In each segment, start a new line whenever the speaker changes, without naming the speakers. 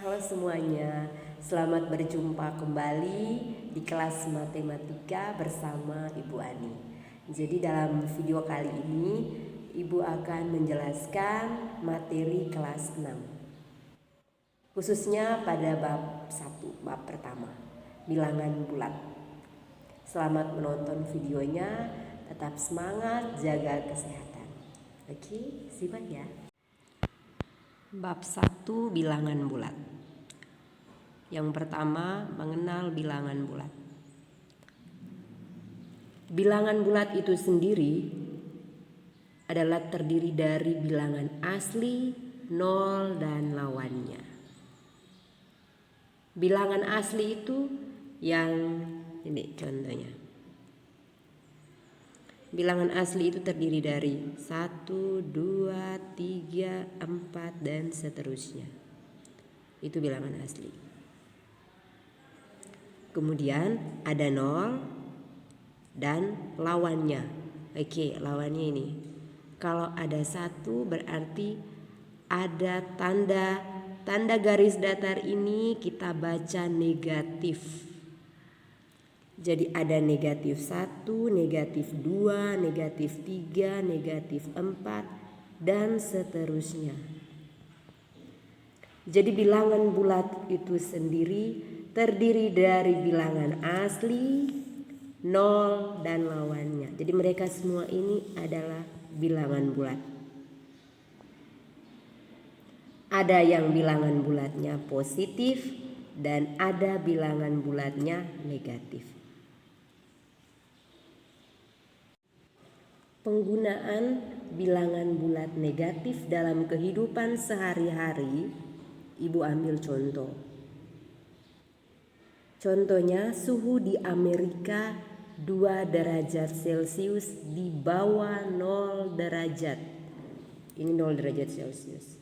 Halo semuanya, selamat berjumpa kembali di kelas matematika bersama Ibu Ani. Jadi dalam video kali ini Ibu akan menjelaskan materi kelas 6, khususnya pada bab 1, bab pertama, bilangan bulat. Selamat menonton videonya, tetap semangat, jaga kesehatan. Oke, simak ya. Bab 1, bilangan bulat. Yang pertama, mengenal bilangan bulat. Bilangan bulat itu sendiri adalah terdiri dari bilangan asli, nol, dan lawannya. Bilangan asli itu yang ini contohnya. Bilangan asli itu terdiri dari 1, 2, 3, 4, dan seterusnya. Itu bilangan asli. Kemudian ada 0 dan lawannya. Oke, lawannya ini. Kalau ada 1 berarti ada tanda garis datar ini kita baca negatif. Jadi ada negatif 1, negatif 2, negatif 3, negatif 4, dan seterusnya. Jadi bilangan bulat itu sendiri terdiri dari bilangan asli, nol, dan lawannya. Jadi mereka semua ini adalah bilangan bulat. Ada yang bilangan bulatnya positif dan ada bilangan bulatnya negatif. Penggunaan bilangan bulat negatif dalam kehidupan sehari-hari, Ibu ambil contoh. Contohnya suhu di Amerika 2 derajat Celcius di bawah 0 derajat. Ini 0 derajat Celcius.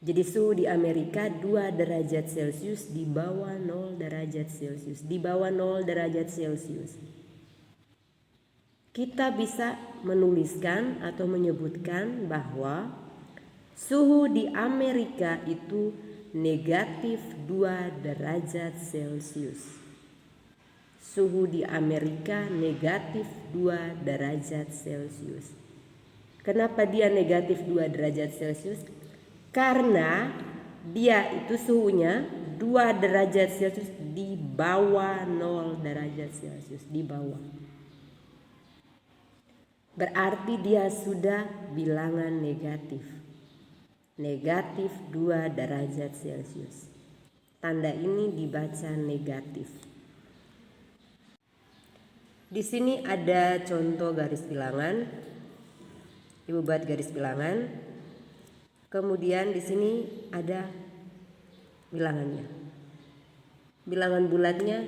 Jadi suhu di Amerika 2 derajat Celcius di bawah 0 derajat Celcius. Di bawah 0 derajat Celcius. Kita bisa menuliskan atau menyebutkan bahwa suhu di Amerika itu negatif 2 derajat Celcius. Suhu di Amerika negatif 2 derajat Celcius. Kenapa dia negatif 2 derajat Celcius? Karena dia itu suhunya 2 derajat Celcius di bawah 0 derajat Celcius, di bawah. Berarti dia sudah bilangan negatif. Negatif 2 derajat Celcius. Tanda ini dibaca negatif. Di sini ada contoh garis bilangan. Ibu buat garis bilangan. Kemudian di sini ada bilangannya. Bilangan bulatnya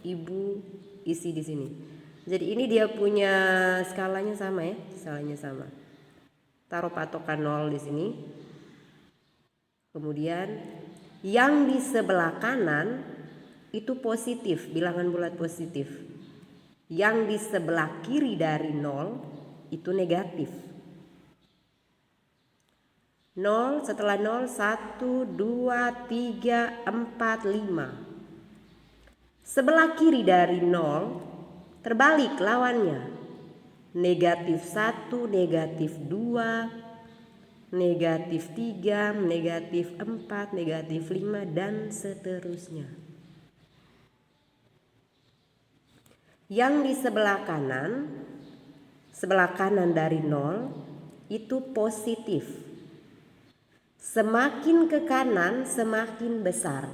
Ibu isi di sini. Jadi ini dia punya skalanya sama ya, skalanya sama. Taruh patokan 0 di sini. Kemudian yang di sebelah kanan itu positif, bilangan bulat positif. Yang di sebelah kiri dari 0 itu negatif. 0 setelah 0 1, 2, 3, 4, 5. Sebelah kiri dari 0 terbalik lawannya. Negatif 1, negatif 2, negatif 3, negatif 4, negatif 5, dan seterusnya. Yang di sebelah kanan dari 0 itu positif. Semakin ke kanan semakin besar.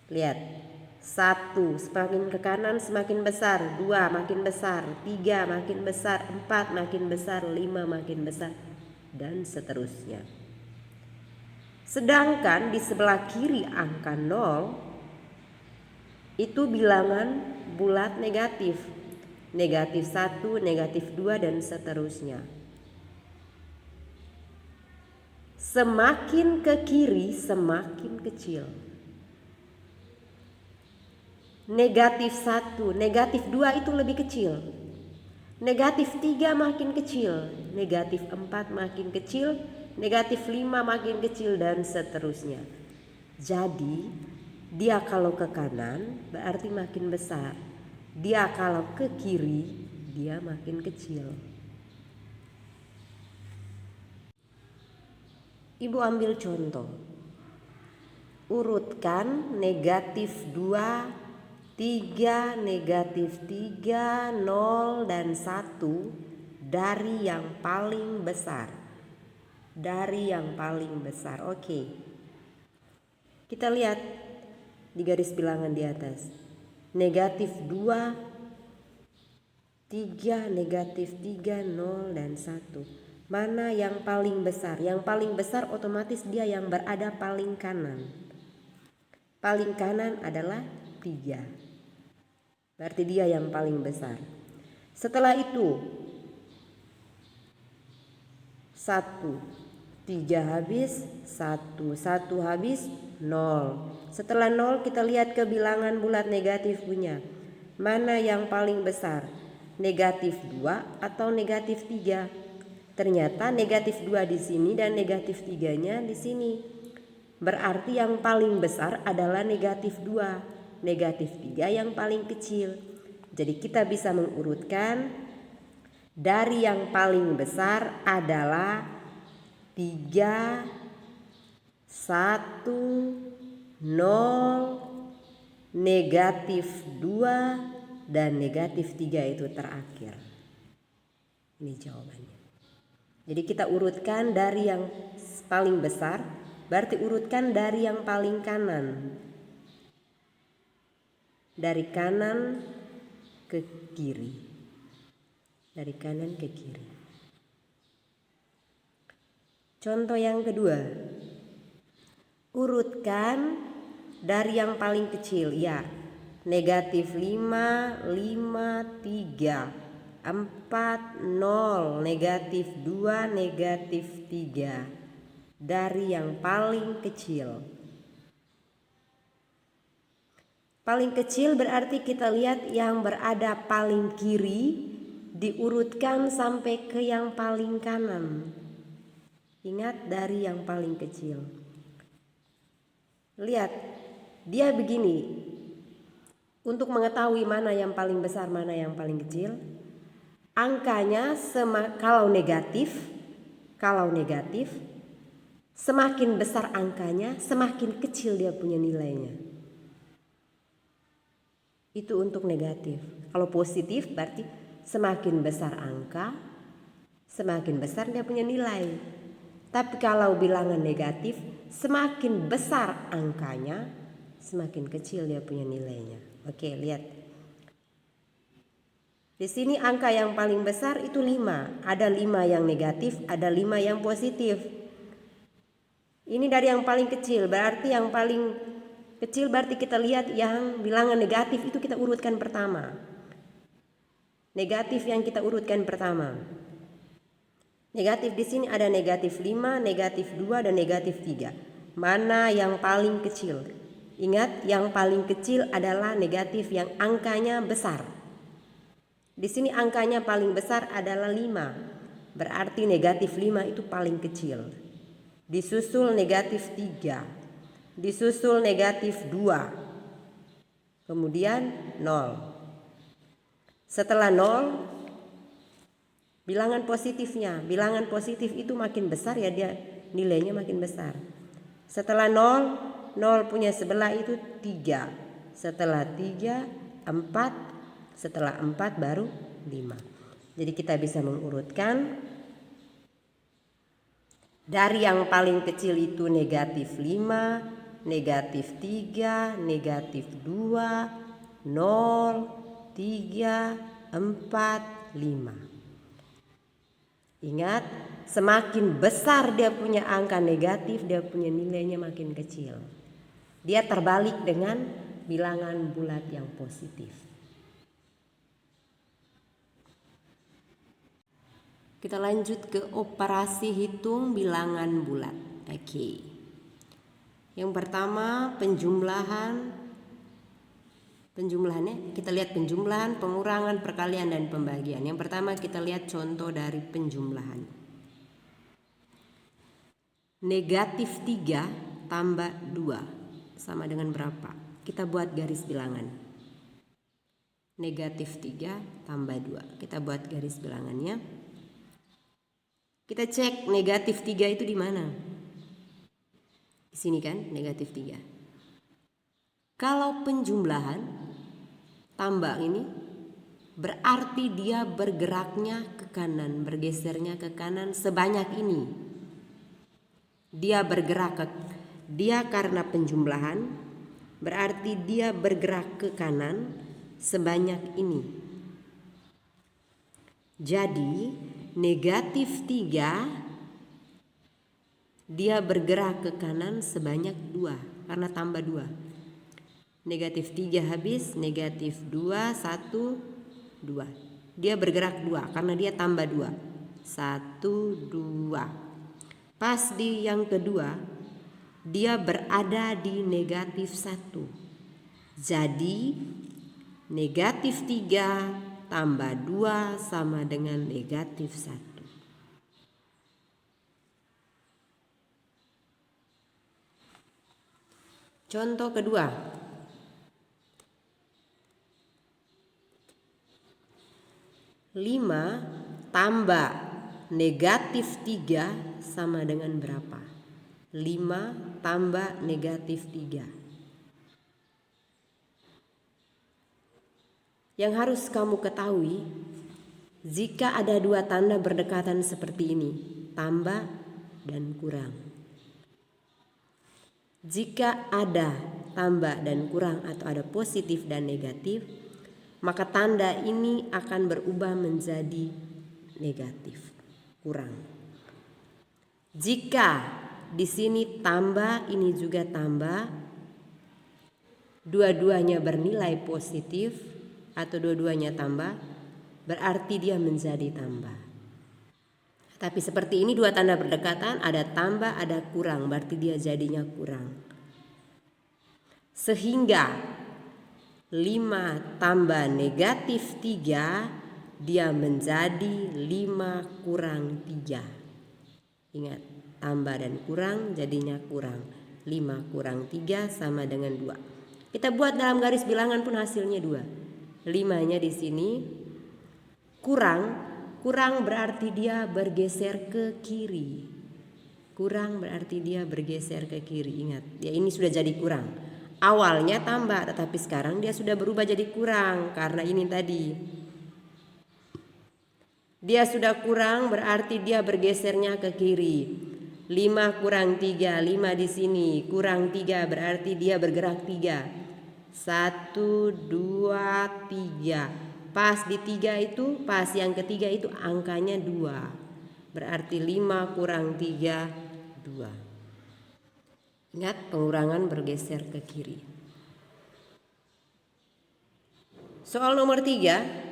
Lihat. 1 semakin ke kanan semakin besar, 2 makin besar, 3 makin besar, 4 makin besar, 5 makin besar, dan seterusnya. Sedangkan di sebelah kiri angka 0 itu bilangan bulat negatif. Negatif 1, negatif 2, dan seterusnya. Semakin ke kiri semakin kecil. Negatif 1, negatif 2 itu lebih kecil. Negatif 3 makin kecil. Negatif 4 makin kecil. negatif 5 makin kecil dan seterusnya. Jadi dia kalau ke kanan berarti makin besar, dia kalau ke kiri dia makin kecil. Ibu ambil contoh, urutkan negatif 2, 3, negatif 3, 0, dan 1 dari yang paling besar. Dari yang paling besar. Oke. Kita lihat di garis bilangan di atas. Negatif 2, 3, negatif 3, 0, dan 1. Mana yang paling besar? Yang paling besar otomatis dia yang berada paling kanan. Paling kanan adalah 3. Berarti dia yang paling besar. Setelah itu 1, 3 habis, 1 habis, 0. Setelah 0 kita lihat ke bilangan bulat negatif punya. Mana yang paling besar? Negatif 2 atau negatif 3? Ternyata negatif 2 di sini dan negatif 3-nya di sini. Berarti yang paling besar adalah negatif 2. Negatif 3 yang paling kecil. Jadi kita bisa mengurutkan dari yang paling besar adalah 3, 1, 0, negatif 2, dan negatif 3 itu terakhir. Ini jawabannya. Jadi kita urutkan dari yang paling besar, berarti urutkan dari yang paling kanan. Dari kanan ke kiri. Dari kanan ke kiri. Contoh yang kedua. Urutkan dari yang paling kecil, ya. Negatif 5, 5, 3. 4, 0, negatif 2, negatif 3. Dari yang paling kecil. Paling kecil berarti kita lihat yang berada paling kiri diurutkan sampai ke yang paling kanan. Ingat dari yang paling kecil. Lihat, dia begini. Untuk mengetahui mana yang paling besar, mana yang paling kecil, angkanya kalau negatif, semakin besar angkanya, semakin kecil dia punya nilainya. Itu untuk negatif. Kalau positif berarti semakin besar angka, semakin besar dia punya nilai. Tapi kalau bilangan negatif, semakin besar angkanya, semakin kecil dia punya nilainya. Oke, lihat. Di sini angka yang paling besar itu 5. Ada 5 yang negatif, ada 5 yang positif. Ini dari yang paling kecil, berarti yang paling kecil berarti kita lihat yang bilangan negatif itu kita urutkan pertama. Negatif yang kita urutkan pertama. Negatif di sini ada negatif 5, negatif 2, dan negatif 3. Mana yang paling kecil? Ingat, yang paling kecil adalah negatif yang angkanya besar. Di sini angkanya paling besar adalah 5. Berarti negatif 5 itu paling kecil. Disusul negatif 3. Disusul negatif 2. Kemudian 0. Setelah 0, bilangan positifnya. Bilangan positif itu makin besar ya, dia nilainya makin besar. Setelah 0, 0 punya sebelah itu 3. Setelah 3, 4. Setelah 4 baru 5. Jadi kita bisa mengurutkan dari yang paling kecil itu negatif 5, negatif 3, negatif 2, 0, 3, 4, 5. Ingat, semakin besar dia punya angka negatif, dia punya nilainya makin kecil. Dia terbalik dengan bilangan bulat yang positif. Kita lanjut ke operasi hitung bilangan bulat. Oke. Yang pertama penjumlahannya kita lihat penjumlahan, pengurangan, perkalian, dan pembagian. Yang pertama kita lihat contoh dari penjumlahan. Negatif 3 tambah 2 sama dengan berapa? Kita buat garis bilangan. Negatif 3 tambah 2. Kita buat garis bilangannya. Kita cek negatif 3 itu di mana? Di sini kan, negatif 3. Kalau penjumlahan tambah ini berarti dia bergeraknya ke kanan, bergesernya ke kanan sebanyak ini. Dia karena penjumlahan berarti dia bergerak ke kanan sebanyak ini. Jadi negatif 3 dia bergerak ke kanan sebanyak 2 karena tambah 2. Negatif 3 habis, negatif 2, 1, 2. Dia bergerak 2 karena dia tambah 2. 1, 2. Pas di yang kedua, dia berada di negatif 1. Jadi negatif 3 tambah 2 sama dengan negatif 1. Contoh kedua. 5 tambah negatif 3 sama dengan berapa? 5 tambah negatif 3. Yang harus kamu ketahui, jika ada dua tanda berdekatan seperti ini, tambah dan kurang. Jika ada tambah dan kurang atau ada positif dan negatif, maka tanda ini akan berubah menjadi negatif, kurang. Jika di sini tambah, ini juga tambah, dua-duanya bernilai positif atau dua-duanya tambah, berarti dia menjadi tambah. Tapi seperti ini dua tanda berdekatan, ada tambah, ada kurang, berarti dia jadinya kurang. Sehingga 5 tambah negatif 3 dia menjadi 5 kurang 3. Ingat, tambah dan kurang jadinya kurang. 5 kurang 3 sama dengan 2. Kita buat dalam garis bilangan pun hasilnya 2. 5-nya di sini kurang berarti dia bergeser ke kiri. Kurang berarti dia bergeser ke kiri. Ingat, ya ini sudah jadi kurang. Awalnya tambah, tetapi sekarang dia sudah berubah jadi kurang karena ini tadi. Dia sudah kurang berarti dia bergesernya ke kiri. 5 kurang 3, 5 di sini, kurang 3 berarti dia bergerak 3. 1, 2, 3. Pas di 3 itu, pas yang ketiga itu angkanya 2. Berarti 5 kurang 3, 2. Ingat, pengurangan bergeser ke kiri. Soal nomor 3.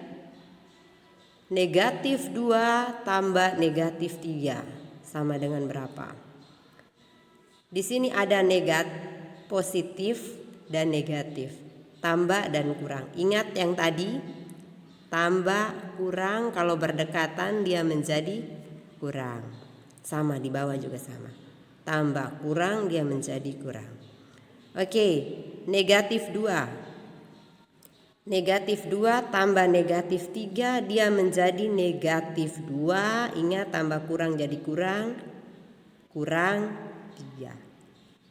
Negatif 2 tambah negatif 3 sama dengan berapa? Di sini ada positif dan negatif, tambah dan kurang. Ingat yang tadi, tambah kurang kalau berdekatan dia menjadi kurang. Sama di bawah juga sama. Tambah kurang dia menjadi kurang. Oke, negatif 2. Negatif 2 tambah negatif 3 dia menjadi negatif 2. Ingat, tambah kurang jadi kurang. Kurang 3.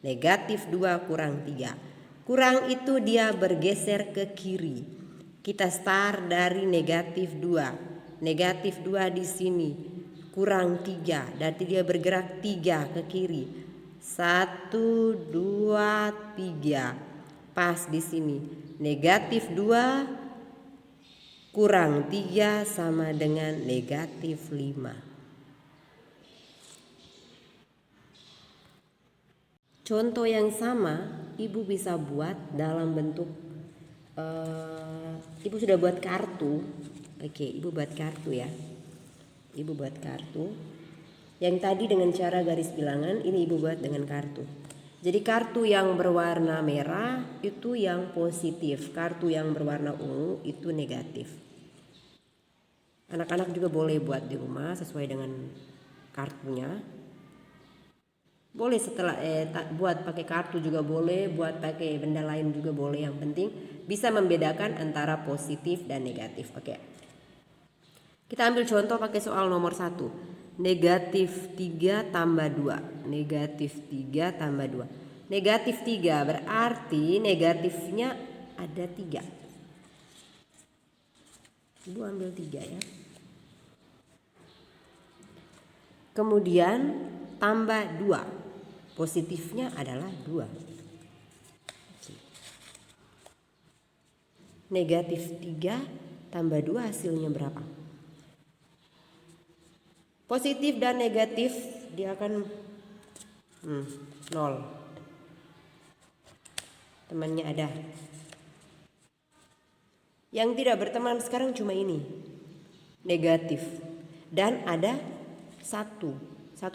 Negatif 2 kurang 3. Kurang itu dia bergeser ke kiri. Kita start dari negatif 2. Negatif 2 di sini. Kurang 3, berarti dia bergerak 3 ke kiri. 1, 2, 3. Pas di sini. Negatif 2 kurang 3 sama dengan negatif 5. Contoh yang sama Ibu bisa buat dalam bentuk Ibu sudah buat kartu. Oke, Ibu buat kartu ya. Ibu buat kartu. Yang tadi dengan cara garis bilangan, ini Ibu buat dengan kartu. Jadi kartu yang berwarna merah itu yang positif, kartu yang berwarna ungu itu negatif. Anak-anak juga boleh buat di rumah sesuai dengan kartunya. Boleh setelah buat pakai kartu juga boleh, buat pakai benda lain juga boleh. Yang penting bisa membedakan antara positif dan negatif. Oke. Kita ambil contoh pakai soal nomor 1. Negatif 3 tambah 2. Negatif 3 tambah 2. Negatif 3 berarti negatifnya ada 3. Ibu ambil 3 ya. Kemudian tambah 2. Positifnya adalah 2. Negatif 3 tambah 2 hasilnya berapa? Positif dan negatif dia akan 0. Temannya ada. Yang tidak berteman sekarang cuma ini. Negatif. Dan ada satu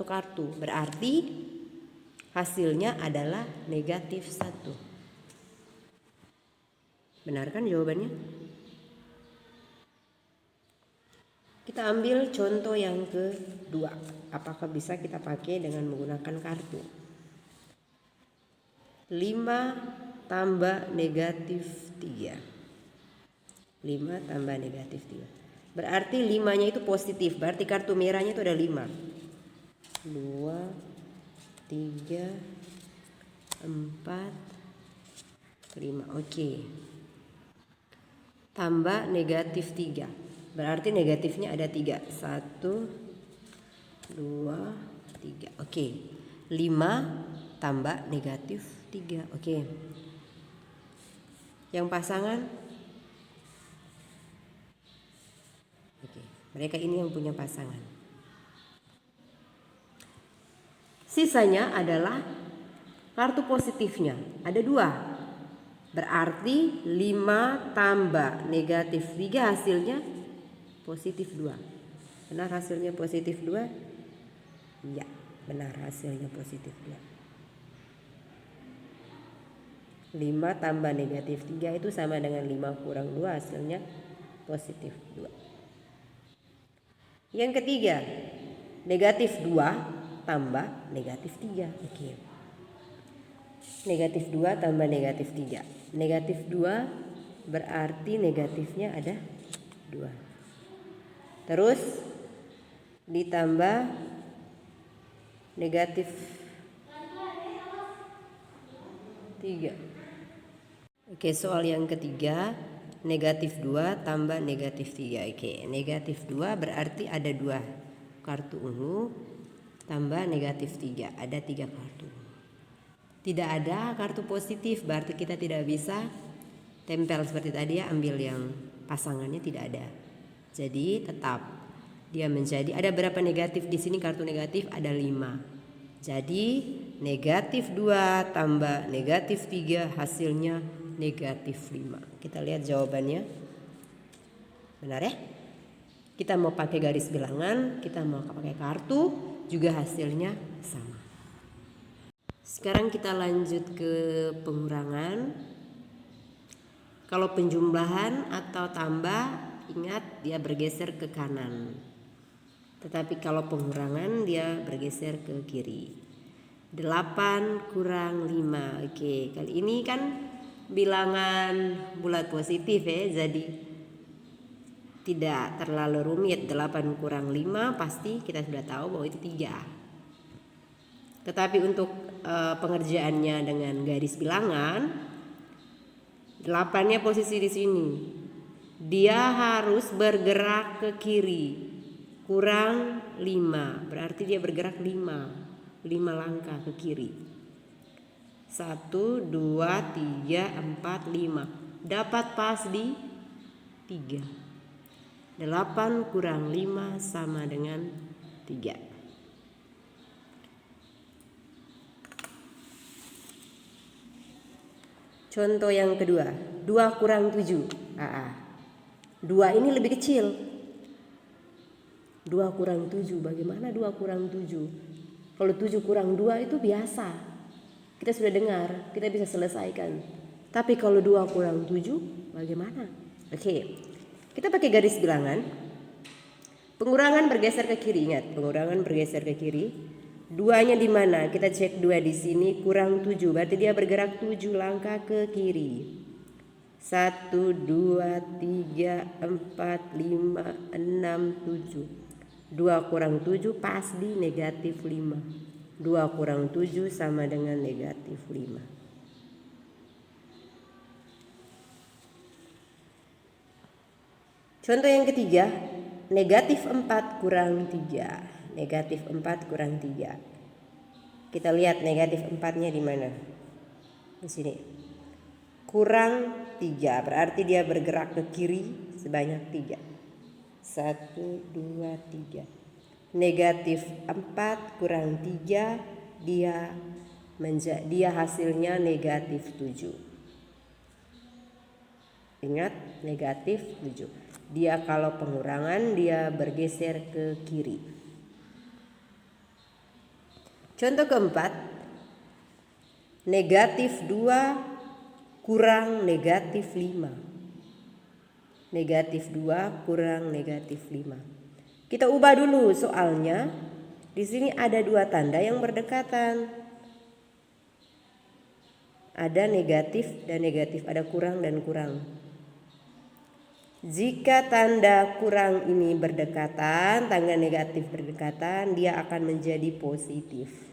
kartu. Berarti hasilnya adalah negatif 1. Benar kan jawabannya? Kita ambil contoh yang kedua. Apakah bisa kita pakai dengan menggunakan kartu? 5 tambah negatif 3. 5 tambah negatif 3. Berarti 5-nya itu positif. Berarti kartu merahnya itu ada 5. 2, 3, 4, 5. Oke. Tambah negatif 3. Berarti negatifnya ada 3. 1, 2, 3. Oke. 5 tambah negatif 3. Oke. Yang pasangan? Oke. Mereka ini yang punya pasangan. Sisanya adalah kartu positifnya. Ada 2. Berarti 5 tambah negatif 3 hasilnya positif 2. Benar hasilnya positif 2? Iya, benar hasilnya positif 2. 5 tambah negatif 3 itu sama dengan 5 kurang 2 hasilnya positif 2. Yang ketiga, negatif 2 tambah negatif 3. Oke. Negatif 2 tambah negatif 3. Negatif 2 berarti negatifnya ada 2. Terus ditambah negatif 3. Oke, soal yang ketiga, negatif 2 tambah negatif 3. Oke, negatif 2 berarti ada 2 kartu ungu tambah negatif 3. Ada 3 kartu. Tidak ada kartu positif, berarti kita tidak bisa tempel seperti tadi ya, ambil yang pasangannya tidak ada. Jadi tetap dia menjadi, ada berapa negatif di sini? Kartu negatif ada 5. Jadi negatif 2 tambah negatif 3 hasilnya negatif 5. Kita lihat jawabannya. Benar ya? Kita mau pakai garis bilangan, kita mau pakai kartu, juga hasilnya sama. Sekarang kita lanjut ke pengurangan. Kalau penjumlahan atau tambah, ingat dia bergeser ke kanan. Tetapi kalau pengurangan dia bergeser ke kiri. 8 kurang 5. Oke, kali ini kan bilangan bulat positif ya, jadi tidak terlalu rumit. 8 kurang 5 pasti kita sudah tahu bahwa itu 3. Tetapi untuk pengerjaannya dengan garis bilangan, 8-nya posisi di sini. Dia harus bergerak ke kiri. Kurang 5. Berarti dia bergerak 5 langkah ke kiri. 1, 2, 3, 4, 5. Dapat pas di 3. 8 kurang 5 sama dengan 3. Contoh yang kedua, 2 kurang 7. 2 ini lebih kecil. 2 kurang 7, bagaimana 2 kurang 7? Kalau 7 kurang 2 itu biasa. Kita sudah dengar, kita bisa selesaikan. Tapi kalau 2 kurang 7, bagaimana? Oke, kita pakai garis bilangan. Pengurangan bergeser ke kiri, ingat, pengurangan bergeser ke kiri. 2-nya di mana? Kita cek 2 di sini kurang 7. Berarti dia bergerak 7 langkah ke kiri. 1, 2, 3, 4, 5, 6, 7. 2 kurang 7 pas di negatif 5. 2 kurang 7 sama dengan negatif 5. Contoh yang ketiga, negatif 4 kurang 3. Negatif 4 kurang 3. Kita lihat negatif 4-nya di mana? Di sini. Kurang 3, berarti dia bergerak ke kiri sebanyak 3. 1, 2, 3. Negatif 4 kurang 3, dia hasilnya negatif 7. Ingat, negatif 7. Dia kalau pengurangan dia bergeser ke kiri. Contoh keempat, negatif 2 kurang negatif 5. Negatif 2 kurang negatif 5. Kita ubah dulu soalnya. Di sini ada 2 tanda yang berdekatan. Ada negatif dan negatif, ada kurang dan kurang. Jika tanda kurang ini berdekatan, tanda negatif berdekatan, dia akan menjadi positif.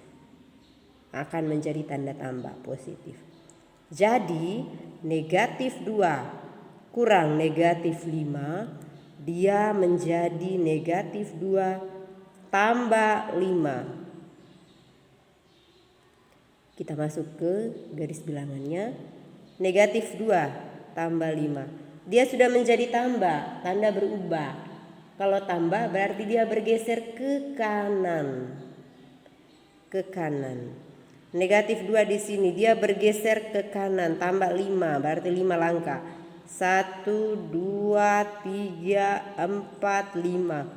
Akan menjadi tanda tambah positif. Jadi negatif 2 kurang negatif 5, dia menjadi negatif 2 tambah 5. Kita masuk ke garis bilangannya. Negatif 2 tambah 5. Dia sudah menjadi tambah, tanda berubah. Kalau tambah berarti dia bergeser ke kanan. Ke kanan. Negatif 2 di sini dia bergeser ke kanan, tambah 5, berarti 5 langkah. 1, 2, 3, 4, 5.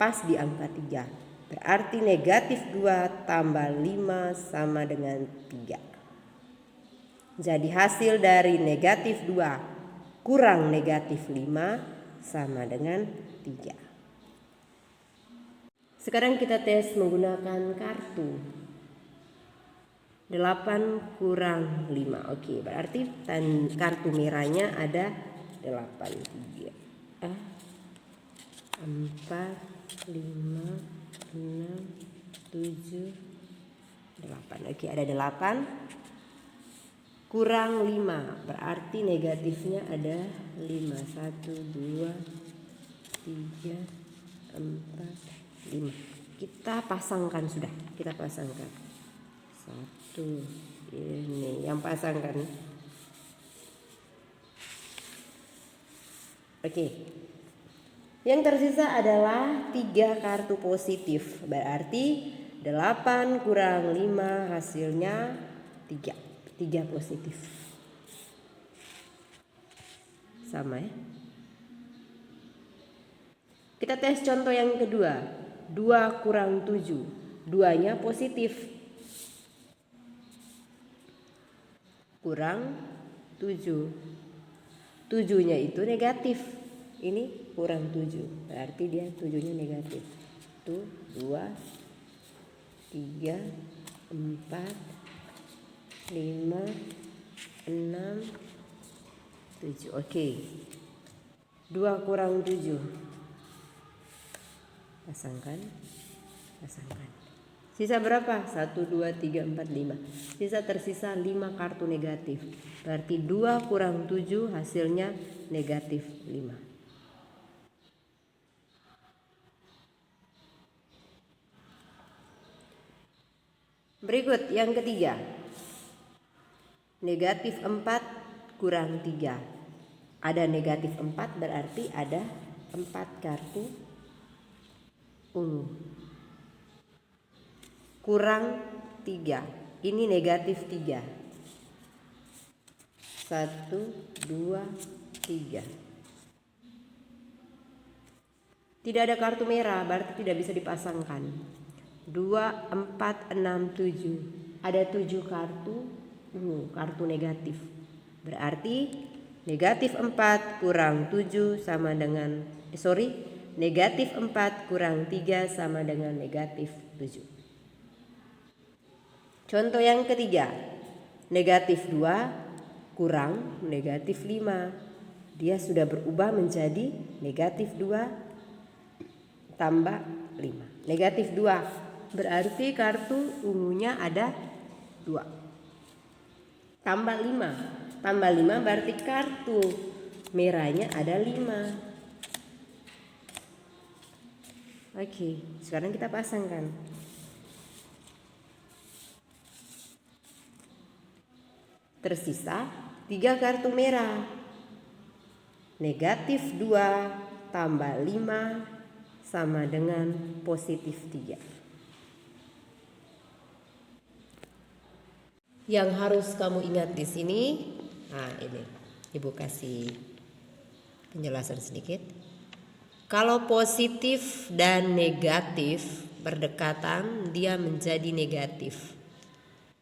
Pas di angka 3. Berarti negatif 2 tambah 5 sama dengan 3. Jadi hasil dari negatif 2 kurang negatif 5 sama dengan 3. Sekarang kita tes menggunakan kartu. 8 kurang 5. Oke, berarti kartu merahnya ada 8. 3, 4, 5, 6, 7, 8. Oke, ada 8 kurang 5. Berarti negatifnya ada 5. 1, 2, 3, 4, 5. Kita pasangkan sudah. Kita pasangkan. 1, ini yang pasangkan. Oke. Yang tersisa adalah 3 kartu positif. Berarti 8 kurang 5 hasilnya 3. 3 positif. Sama ya. Kita tes contoh yang kedua. 2 kurang 7. 2-nya positif. Kurang 7. 7-nya itu negatif. Ini kurang 7. Berarti dia 7-nya negatif. 1, 2, 3, 4, 5, 6, 7. Oke. 2 kurang 7. Pasangkan. Sisa berapa? 1, 2, 3, 4, 5. Tersisa 5 kartu negatif. Berarti 2 kurang 7 hasilnya negatif 5. Berikut yang ketiga. Negatif 4 kurang 3. Ada negatif 4 berarti ada 4 kartu ungu. Kurang 3. Ini negatif 3. 1, 2, 3. Tidak ada kartu merah, berarti tidak bisa dipasangkan. 2, 4, 6, 7. Ada 7 kartu ungu, kartu negatif. Berarti negatif 4 kurang 7 sama dengan negatif 4 kurang 3 sama dengan negatif 7. Contoh yang ketiga, negatif 2 kurang negatif 5. Dia sudah berubah menjadi negatif 2 tambah 5. Negatif 2 berarti kartu ungunya ada 2. Tambah 5. Tambah 5 berarti kartu merahnya ada 5. Oke, sekarang kita pasangkan. Tersisa 3 kartu merah. Negatif 2 tambah 5 sama dengan positif 3. Yang harus kamu ingat di sini, ini Ibu kasih penjelasan sedikit. Kalau positif dan negatif berdekatan, dia menjadi negatif.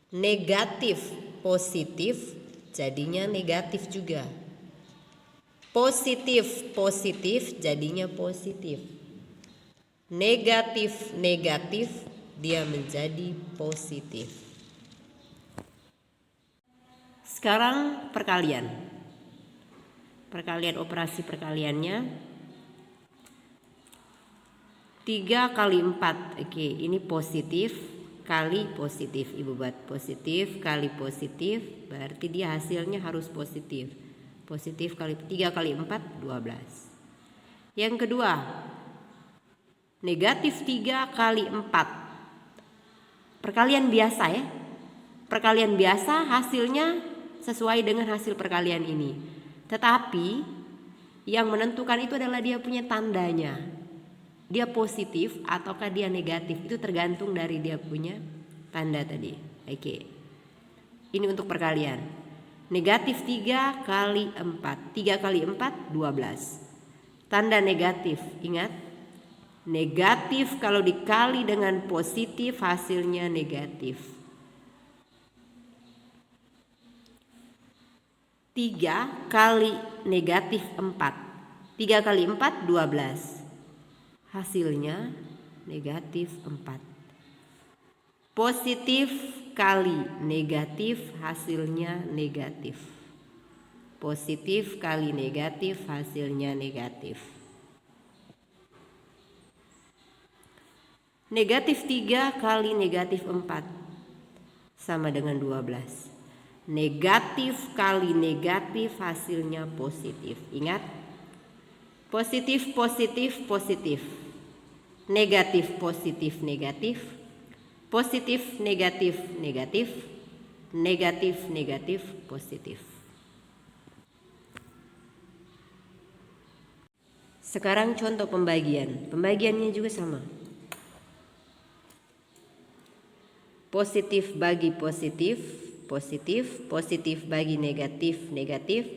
Negatif positif jadinya negatif juga. Positif positif jadinya positif. Negatif negatif dia menjadi positif. Sekarang perkalian. Perkalian operasi perkaliannya 3 kali 4. Oke, ini positif kali positif. Ibu buat positif kali positif, berarti dia hasilnya harus positif. Positif kali 3 kali 4 12. Yang kedua, negatif 3 kali 4. Perkalian biasa ya. Perkalian biasa hasilnya sesuai dengan hasil perkalian ini. Tetapi yang menentukan itu adalah dia punya tandanya. Dia positif ataukah dia negatif, itu tergantung dari dia punya tanda tadi. Oke. Ini untuk perkalian. Negatif 3 kali 4. 3 kali 4 12. Tanda negatif, ingat. Negatif kalau dikali dengan positif hasilnya negatif. 3 kali negatif 4. 3 kali 4 12. Hasilnya negatif 4. Positif kali negatif hasilnya negatif. Positif kali negatif hasilnya negatif. Negatif 3 kali negatif 4 sama dengan 12. Negatif kali negatif hasilnya positif. Ingat, positif positif positif. Negatif positif negatif. Positif negatif negatif. Negatif negatif positif. Sekarang contoh pembagian. Pembagiannya juga sama. Positif bagi positif, positif. Positif bagi negatif, negatif.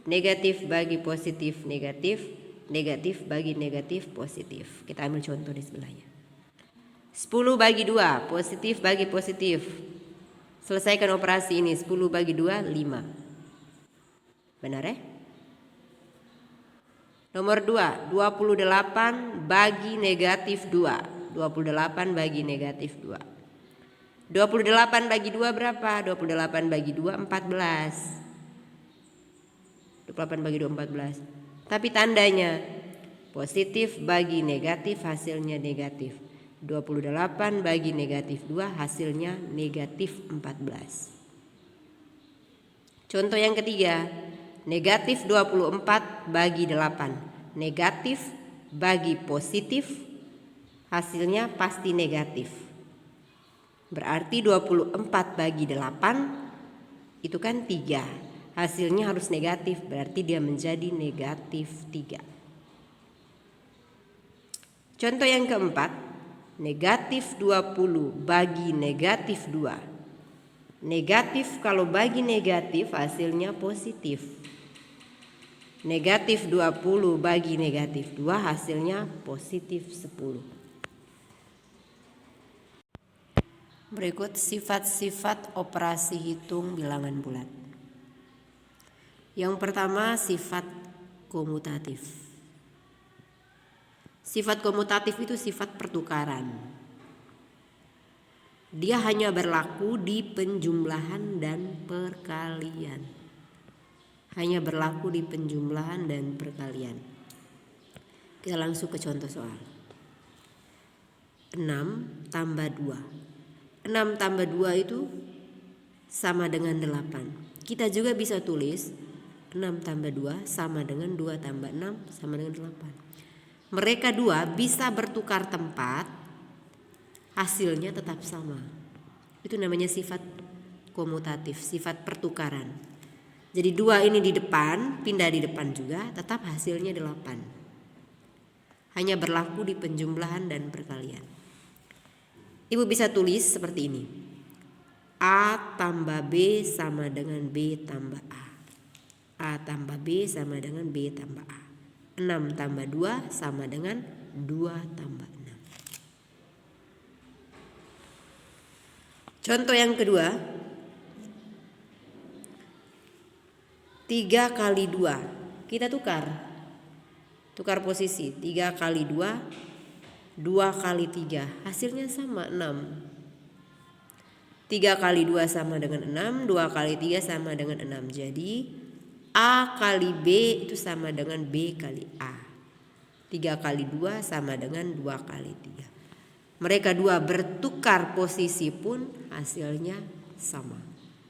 Negatif bagi positif, negatif. Negatif bagi negatif, positif. Kita ambil contoh di sebelahnya. 10 bagi 2, positif bagi positif. Selesaikan operasi ini. 10 bagi 2, 5. Benar ya? Nomor 2, 28 bagi negatif 2. 28 bagi negatif 2. 28 bagi 2 berapa? 28 bagi 2 14. 28 bagi 2 14. Tapi tandanya positif bagi negatif hasilnya negatif. 28 bagi negatif 2 hasilnya negatif 14. Contoh yang ketiga, negatif 24 bagi 8. Negatif bagi positif hasilnya pasti negatif. Berarti 24 bagi 8 itu kan 3. Hasilnya harus negatif, berarti dia menjadi negatif 3. Contoh yang keempat, negatif 20 bagi negatif 2. Negatif kalau bagi negatif hasilnya positif. Negatif 20 bagi negatif 2 hasilnya positif 10. Berikut sifat-sifat operasi hitung bilangan bulat. Yang pertama, sifat komutatif. Sifat komutatif itu sifat pertukaran. Dia hanya berlaku di penjumlahan dan perkalian. Hanya berlaku di penjumlahan dan perkalian. Kita langsung ke contoh soal. 6 tambah 2. 6 tambah 2 itu sama dengan 8. Kita juga bisa tulis 6 tambah 2 sama dengan 2 tambah 6 sama dengan 8. Mereka dua bisa bertukar tempat, hasilnya tetap sama. Itu namanya sifat komutatif, sifat pertukaran. Jadi 2 ini di depan, pindah di depan juga, tetap hasilnya 8. Hanya berlaku di penjumlahan dan perkalian. Ibu bisa tulis seperti ini. A tambah B sama dengan B tambah A. A tambah B sama dengan B tambah A. 6 tambah 2 sama dengan 2 tambah 6. Contoh yang kedua. 3 kali 2. Kita tukar posisi. 3 kali 2, 2 kali 3. Hasilnya sama 6. 3 kali 2 sama dengan 6, 2 kali 3 sama dengan 6. Jadi A kali B itu sama dengan B kali A. 3 kali 2 sama dengan 2 kali 3. Mereka dua bertukar posisi pun hasilnya sama.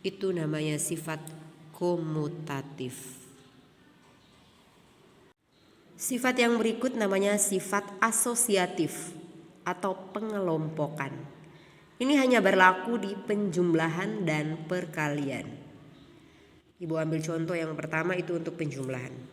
Itu namanya sifat komutatif. Sifat yang berikut namanya sifat asosiatif atau pengelompokan. Ini hanya berlaku di penjumlahan dan perkalian. Ibu ambil contoh yang pertama itu untuk penjumlahan.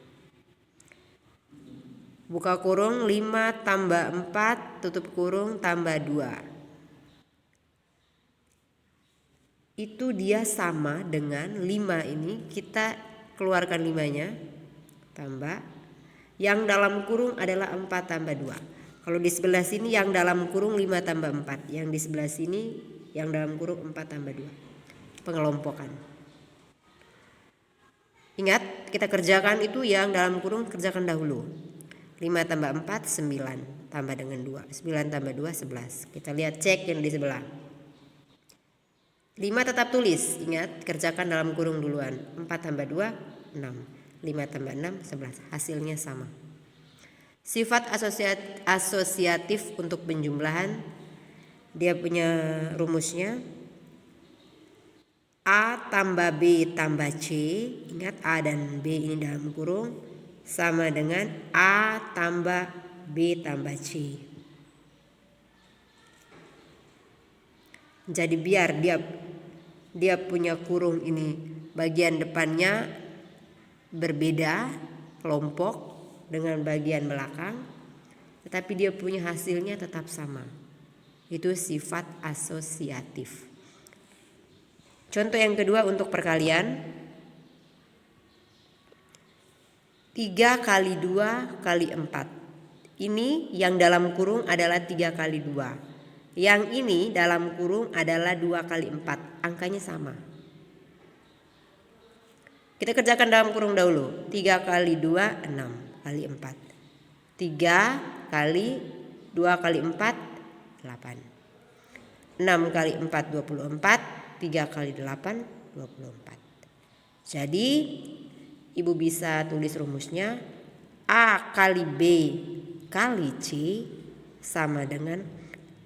Buka kurung 5 tambah 4 tutup kurung tambah 2. Itu dia sama dengan 5 ini, kita keluarkan 5-nya, tambah. Yang dalam kurung adalah 4 tambah 2. Kalau di sebelah sini yang dalam kurung 5 tambah 4. Yang di sebelah sini yang dalam kurung 4 tambah 2. Pengelompokan. Ingat, kita kerjakan itu yang dalam kurung kerjakan dahulu. 5 tambah 4, 9. Tambah dengan 2. 9 tambah 2, 11. Kita lihat cek yang di sebelah. 5 tetap tulis. Ingat, kerjakan dalam kurung duluan. 4 tambah 2, 6. 5 tambah 6, 11. Hasilnya sama. Sifat asosiatif untuk penjumlahan. Dia punya rumusnya. A tambah B tambah C, ingat A dan B ini dalam kurung, sama dengan A tambah B tambah C. Jadi biar dia punya kurung ini bagian depannya berbeda kelompok dengan bagian belakang, tetapi dia punya hasilnya tetap sama. Itu sifat asosiatif. Contoh yang kedua untuk perkalian. 3 kali 2 kali 4. Ini yang dalam kurung adalah 3 kali 2. Yang ini dalam kurung adalah 2 kali 4. Angkanya sama. Kita kerjakan dalam kurung dahulu. 3 kali 2, 6 kali 4. 3 kali 2 kali 4, 8. 6 kali 4, 24. 3 kali 8, 24. Jadi ibu bisa tulis rumusnya. A kali B kali C sama dengan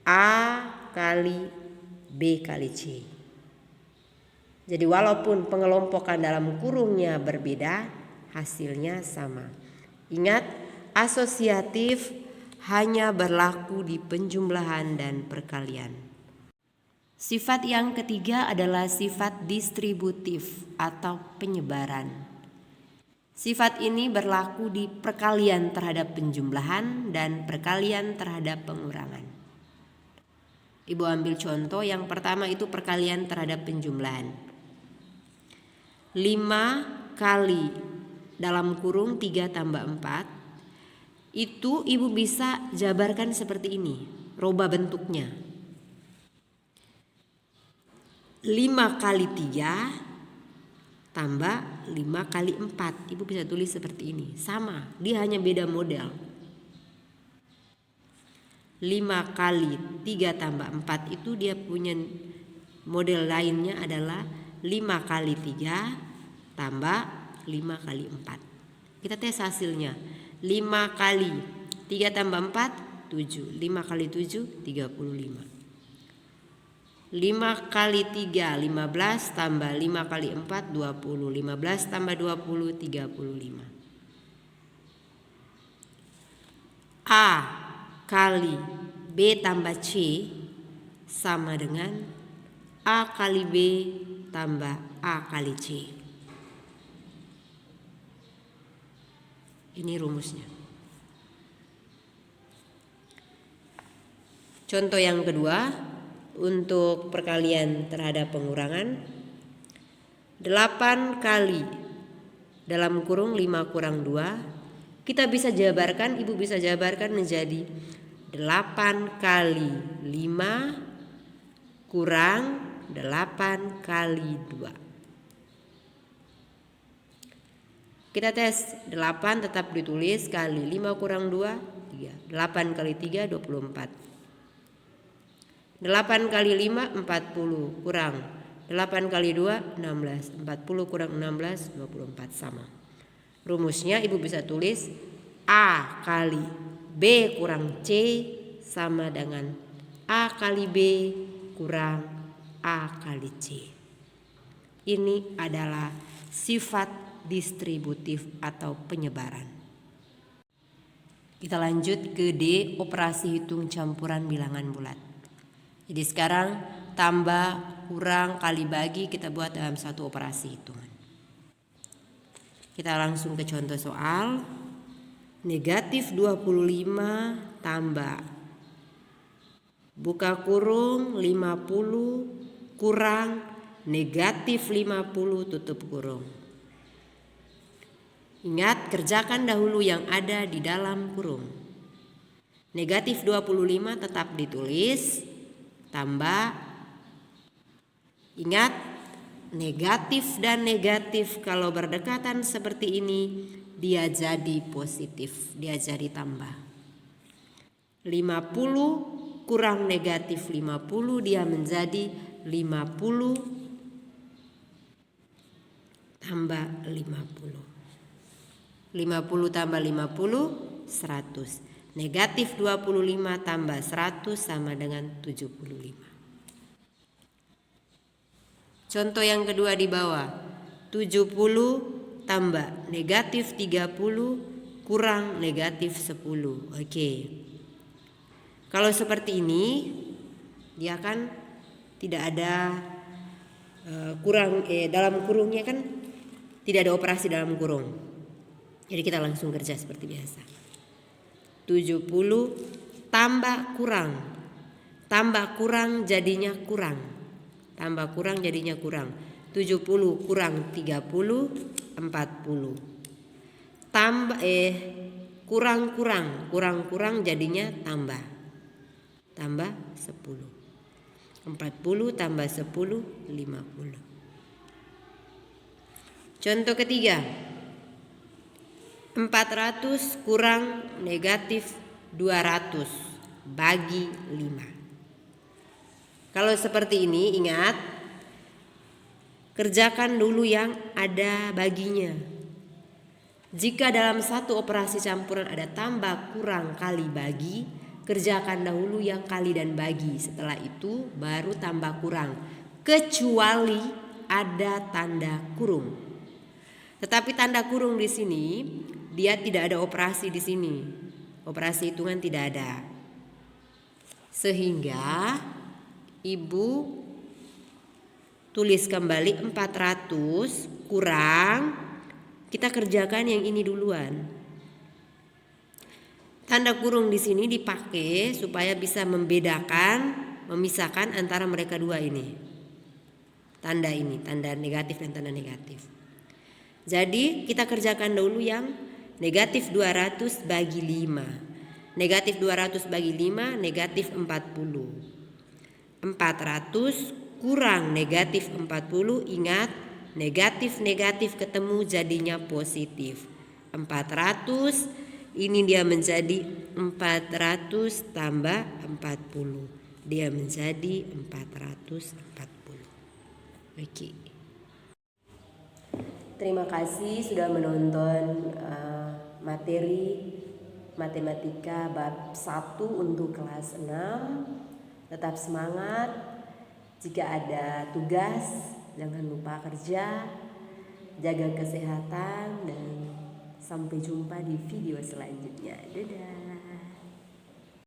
A kali B kali C. Jadi walaupun pengelompokan dalam kurungnya berbeda, hasilnya sama. Ingat, asosiatif hanya berlaku di penjumlahan dan perkalian. Sifat yang ketiga adalah sifat distributif atau penyebaran. Sifat ini berlaku di perkalian terhadap penjumlahan dan perkalian terhadap pengurangan. Ibu ambil contoh yang pertama itu perkalian terhadap penjumlahan. 5 kali dalam kurung 3 tambah 4. Itu ibu bisa jabarkan seperti ini, rubah bentuknya. 5 kali 3 tambah 5 kali 4. Ibu bisa tulis seperti ini. Sama, dia hanya beda model. 5 5 kali 3 tambah 4 itu dia punya model lainnya adalah 5 kali 3 tambah 5 kali 4. Kita tes hasilnya. 5 kali 3 tambah 4 7. 5 kali 7 35. 5 kali 3 15 tambah 5 kali 4 20. 15 tambah 20 35. A kali B tambah C sama dengan A kali B tambah A kali C. Ini rumusnya. Contoh yang kedua, untuk perkalian terhadap pengurangan. 8 kali dalam kurung 5 kurang 2. Kita bisa jabarkan, ibu bisa jabarkan menjadi 8 kali 5 kurang 8 kali 2. Kita tes 8 tetap ditulis kali 5 kurang 2 3. 8 kali 3 24. 8 kali 5 40 kurang 8 kali 2 16. 40 kurang 16 24 sama. Rumusnya ibu bisa tulis A kali B kurang C sama dengan A kali B kurang A kali C. Ini adalah sifat distributif atau penyebaran. Kita lanjut ke D, operasi hitung campuran bilangan bulat. Jadi sekarang tambah, kurang, kali bagi kita buat dalam satu operasi hitungan. Kita langsung ke contoh soal. Negatif 25 tambah buka kurung 50 kurang negatif 50 tutup kurung. Ingat, kerjakan dahulu yang ada di dalam kurung. Negatif 25 tetap ditulis tambah, ingat negatif dan negatif kalau berdekatan seperti ini dia jadi positif, dia jadi tambah. 50 kurang negatif 50 dia menjadi 50 tambah 50. 50 tambah 50 100. Negatif 25 tambah 100 sama dengan 75. Contoh yang kedua di bawah. 70 tambah negatif 30 kurang negatif 10. Oke. Kalau seperti ini dia kan tidak ada dalam kurungnya kan tidak ada operasi dalam kurung. Jadi kita langsung kerja seperti biasa. 70 tambah kurang. Tambah kurang jadinya kurang. Tambah kurang jadinya kurang. 70 kurang 30 40. Tambah kurang jadinya tambah. Tambah 10. 40 tambah 10 50. Contoh ketiga. 400 kurang negatif 200 bagi 5. Kalau seperti ini ingat, kerjakan dulu yang ada baginya. Jika dalam satu operasi campuran ada tambah, kurang, kali, bagi, kerjakan dahulu yang kali dan bagi. Setelah itu baru tambah kurang, kecuali ada tanda kurung. Tetapi tanda kurung di sini dia tidak ada operasi di sini. Operasi hitungan tidak ada. Sehingga ibu tulis kembali 400 kurang, kita kerjakan yang ini duluan. Tanda kurung di sini dipakai supaya bisa memisahkan antara mereka dua ini. Tanda ini, tanda negatif dan tanda negatif. Jadi kita kerjakan dulu yang negatif 200 bagi 5. Negatif 200 bagi 5 negatif 40. 400 kurang negatif 40. Ingat, negatif-negatif ketemu jadinya positif. 400 Ini dia menjadi 400 tambah 40. Dia menjadi 440. Oke. Terima kasih sudah menonton materi matematika bab 1 untuk kelas 6. Tetap semangat. Jika ada tugas, jangan lupa kerja. Jaga kesehatan dan sampai jumpa di video selanjutnya. Dadah.